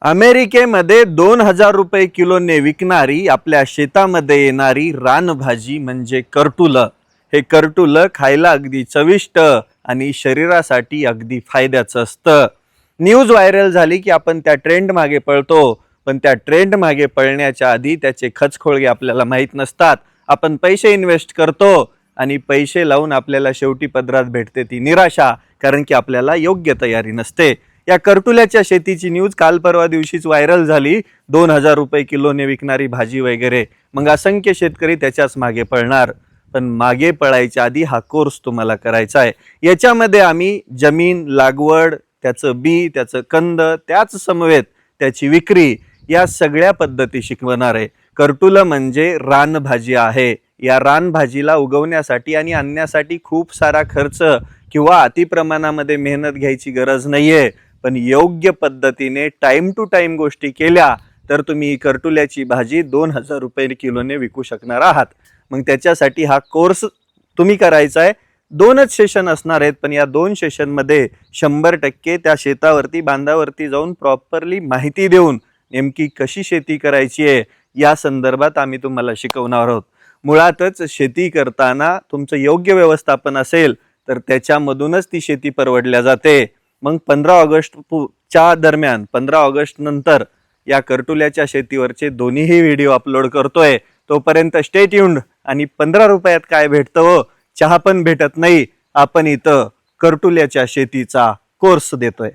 अमेरिकेमध्ये 2000 रुपये किलोने विकणारी आपल्या शेतामध्ये येणारी रानभाजी म्हणजे कर्टुलं. हे कर्टुलं खायला अगदी चविष्ट आणि शरीरासाठी अगदी फायद्याचं असतं. न्यूज व्हायरल झाली की आपण त्या ट्रेंड मागे पळतो, पण त्या ट्रेंड मागे पळण्याच्या आधी त्याचे खचखोळगे आपल्याला माहीत नसतात. आपण पैसे इन्व्हेस्ट करतो आणि पैसे लावून आपल्याला शेवटी पदरात भेटते ती निराशा, कारण की आपल्याला योग्य तयारी नसते. या कर्टुल्याच्या शेतीची न्यूज काल परवा दिवशीच व्हायरल झाली. 2000 रुपये किलोने विकणारी भाजी वगैरे. मग असंख्य शेतकरी त्याच्याच मागे पळणार. पण मागे पळायच्या आधी हा कोर्स तुम्हाला करायचा आहे. याच्यामध्ये आम्ही जमीन, लागवड, त्याचं बी, त्याचं कंद, त्याच समवेत त्याची विक्री, या सगळ्या पद्धती शिकवणार आहे. कर्टुलं म्हणजे रानभाजी आहे. या रानभाजीला उगवण्यासाठी आणि आणण्यासाठी खूप सारा खर्च किंवा अतिप्रमाणामध्ये मेहनत घ्यायची गरज नाहीये. पण योग्य पद्धतीने टाइम टू टाइम गोष्टी केल्या तर तुम्ही कर्टुल्याची भाजी 2000 रुपये किलोने विकू शकणार आहात. मग त्याच्यासाठी हा कोर्स तुम्ही करायचा आहे. 2च सेशन असणार आहेत, पण या 2 सेशनमध्ये 100% त्या शेतावरती, बांधावरती जाऊन प्रॉपरली माहिती देऊन नेमकी कशी शेती करायची आहे या संदर्भात आम्ही तुम्हाला शिकवणार आहोत. मुळातच शेती करताना तुमचं योग्य व्यवस्थापन असेल तर त्याच्यामधूनच ती शेती परवडल्या जाते. मग 15 ऑगस्टच्या दरम्यान, 15 ऑगस्ट नंतर या कर्टुल्याच्या शेतीवरचे दोन्हीही व्हिडिओ अपलोड करतोय. तोपर्यंत स्टे ट्यून्ड. आणि 15 रुपयात काय भेटतं हो? चहा पण भेटत नाही. आपण इथं कर्टुल्याच्या शेतीचा कोर्स देतोय.